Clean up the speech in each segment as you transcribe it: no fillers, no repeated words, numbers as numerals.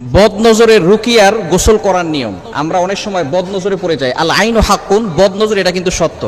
বদনজরের রুকিয়ার গোসল করার নিয়ম। আমরা অনেক সময় বদনজরে পড়ে যাই। আল আইনু হাক্কুন, বদনজর এটা কিন্তু সত্য।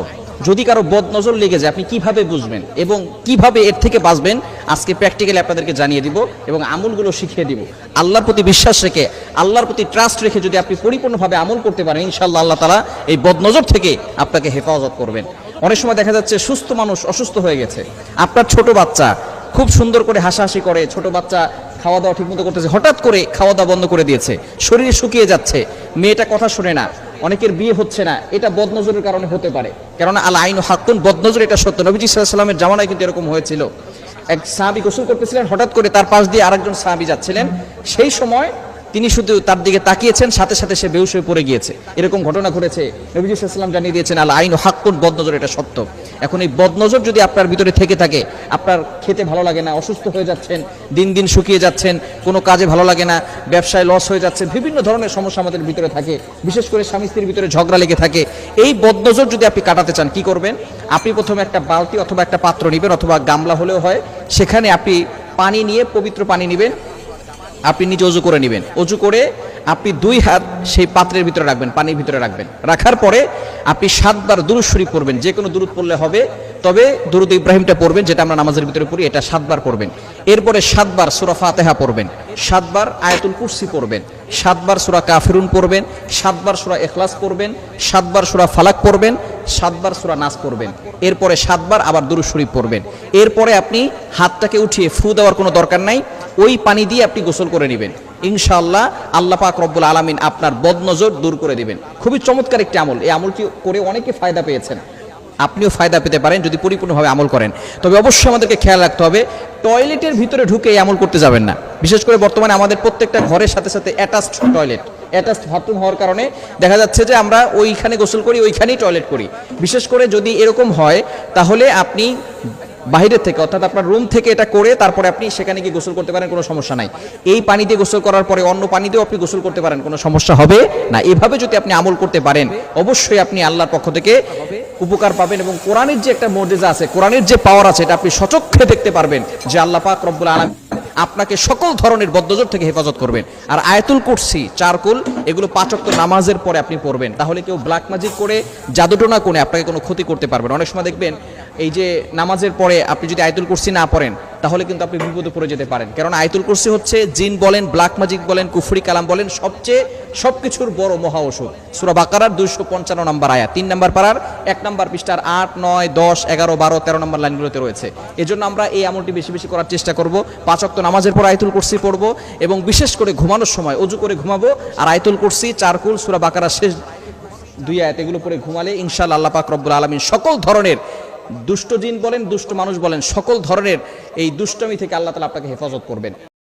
যদি কারো বদনজর লেগে যায় আপনি কিভাবে বুঝবেন এবং কিভাবে এর থেকে বাঁচবেন আজকে প্র্যাকটিক্যালি আপনাদেরকে জানিয়ে দিব এবং আমলগুলো শিখিয়ে দিব। আল্লাহর প্রতি বিশ্বাস রেখে, আল্লাহর প্রতি ট্রাস্ট রেখে যদি আপনি পরিপূর্ণভাবে আমল করতে পারেন, ইনশাআল্লাহ আল্লাহ তাআলা এই বদনজর থেকে আপনাকে হেফাজত করবেন। অনেক সময় দেখা যাচ্ছে সুস্থ মানুষ অসুস্থ হয়ে গেছে। আপনার ছোট বাচ্চা খুব সুন্দর করে হাসাহাসি করে, ছোট বাচ্চা খাওয়া দাওয়া ঠিকমতো করতেছে, হঠাৎ করে খাওয়া দাওয়া বন্ধ করে দিয়েছে, শরীরে শুকিয়ে যাচ্ছে, মেয়েটা কথা শুনে না, অনেকের বিয়ে হচ্ছে না, এটা বদনজরের কারণে হতে পারে। কেননা আল আইনু হাক্কুন, বদনজর এটা সত্য। নবীজি সাল্লাল্লাহু আলাইহি ওয়াসাল্লামের জামানায় কিন্তু এরকম হয়েছিল। এক সাহাবী গোসল করতেছিলেন, হঠাৎ করে তার পাশ দিয়ে আরেকজন সাহাবী যাচ্ছিলেন, সেই সময় তিনি শুধু তার দিকে তাকিয়েছেন, সাথে সাথে সে বেহুশ হয়ে পড়ে গিয়েছে। এরকম ঘটনা ঘটেছে। নবী সাল্লাল্লাহু আলাইহি ওয়াসাল্লাম জানিয়ে দিয়েছেন আল আইনু হাক্কুন, বদনজর এটা সত্য। এখন এই বদনজর যদি আপনার ভিতরে থেকে থাকে, আপনার খেতে ভালো লাগে না, অসুস্থ হয়ে যাচ্ছেন, দিন দিন শুকিয়ে যাচ্ছেন, কোনো কাজে ভালো লাগে না, ব্যবসায় লস হয়ে যাচ্ছে, বিভিন্ন ধরনের সমস্যা আমাদের ভিতরে থাকে, বিশেষ করে স্বামী স্ত্রীর ভিতরে ঝগড়া লেগে থাকে। এই বদনজর যদি আপনি কাটাতে চান, কি করবেন? আপনি প্রথমে একটা বালতি অথবা একটা পাত্র নেবেন, অথবা গামলা হলেও হয়, সেখানে আপনি পানি নিয়ে, পবিত্র পানি নেবেন, আপনি নিজে অজু করে নেবেন। অজু করে আপনি 2 হাত সেই পাত্রের ভিতরে রাখবেন, পানির ভিতরে রাখবেন। রাখার পরে আপনি 7 বার দুরূদ শরীফ পড়বেন। যে কোনো দুরূদ পড়লে হবে, তবে দুরূদ ইব্রাহিমটা পড়বেন, যেটা আমরা নামাজের ভিতরে পড়ি, এটা 7 বার পড়বেন। এরপরে 7 বার সূরা ফাতিহা পড়বেন, 7 বার আয়াতুল কুরসি পড়বেন, 7 বার সূরা কাফিরুন পড়বেন, 7 বার সূরা ইখলাস পড়বেন, 7 বার সূরা ফালাক পড়বেন, 7 বার সূরা নাস পড়বেন। এরপরে 7 বার আবার দুরূদ শরীফ পড়বেন। এরপরে আপনি হাতটাকে উঠিয়ে ফু দেওয়ার কোনো দরকার নাই, ওই পানি দিয়ে আপনি গোসল করে নেবেন। ইনশাআল্লাহ আল্লাহ পাক রব্বুল আলামিন আপনার বদনজর দূর করে দিবেন। খুবই চমৎকার একটি আমল। এই আমলটি করে অনেকে ফায়দা পেয়েছেন, আপনিও ফায়দা পেতে পারেন যদি পরিপূর্ণভাবে আমল করেন। তবে অবশ্যই আমাদেরকে খেয়াল রাখতে হবে, টয়লেটের ভিতরে ঢুকে এই আমল করতে যাবেন না। বিশেষ করে বর্তমানে আমাদের প্রত্যেকটা ঘরের সাথে সাথে অ্যাটাচড টয়লেট, অ্যাটাচড বাথরুম হওয়ার কারণে দেখা যাচ্ছে যে আমরা ওইখানে গোসল করি, ওইখানেই টয়লেট করি। বিশেষ করে যদি এরকম হয়, তাহলে আপনি বাহিরের থেকে, অর্থাৎ আপনার রুম থেকে এটা করে তারপরে আপনি সেখানে গিয়ে গোসল করতে পারেন, কোনো সমস্যা নাই। এই পানি দিয়ে গোসল করার পরে অন্য পানি দিয়েও আপনি গোসল করতে পারেন, কোনো সমস্যা হবে না। এভাবে যদি আপনি আমল করতে পারেন, অবশ্যই আপনি আল্লাহর পক্ষ থেকে উপকার পাবেন এবং কোরআনের যে একটা মুজিজা আছে, কোরআনের যে পাওয়ার আছে, এটা আপনি সচক্ষে দেখতে পারবেন যে আল্লাহ পাক রব্বুল আলামিন আপনাকে সকল ধরনের বদনজর থেকে হেফাজত করবেন। আর আয়াতুল কুরসি, 4 কুল, এগুলো 5 ওয়াক্ত নামাজের পরে আপনি পড়বেন। তাহলে কেউ ব্ল্যাক ম্যাজিক করে, জাদুটোনা করে আপনাকে কোনো ক্ষতি করতে পারবে না। অনেক সময় দেখবেন এই যে নামাজের পরে আপনি যদি আয়াতুল কুরসি না পড়েন, তাহলে কিন্তু আপনি বিপদে পড়ে যেতে পারেন। কারণ আয়াতুল কুরসি হচ্ছে জিন বলেন, ব্ল্যাক ম্যাজিক বলেন, কুফরি কালাম বলেন, সবকিছুর বড় মহা ওষুধ। সূরা বাকারার 255 নম্বর আয়াত, 3 নম্বর পারার 1 নম্বর পৃষ্ঠার 8, 9, 10, 11, 12, 13 নম্বর লাইনগুলোতে রয়েছে। এজন্য আমরা এই আমলটি বেশি বেশি করার চেষ্টা করব। 5 ওয়াক্ত নামাজের পর আয়াতুল কুরসি পড়ব এবং বিশেষ করে ঘুমানোর সময় অজু করে ঘুমাবো আর আয়াতুল কুরসি, 4 কুল, সূরা বাকারার শেষ 2 আয়াত, এগুলো পড়ে ঘুমালে ইনশাআল্লাহ আল্লাহ পাক রব্বুল আলামিন সকল ধরনের দুষ্ট জিন বলেন, দুষ্ট মানুষ বলেন, সকল ধরনের এই দুষ্টমি থেকে আল্লাহ তাআলা আপনাকে হেফাজত করবেন।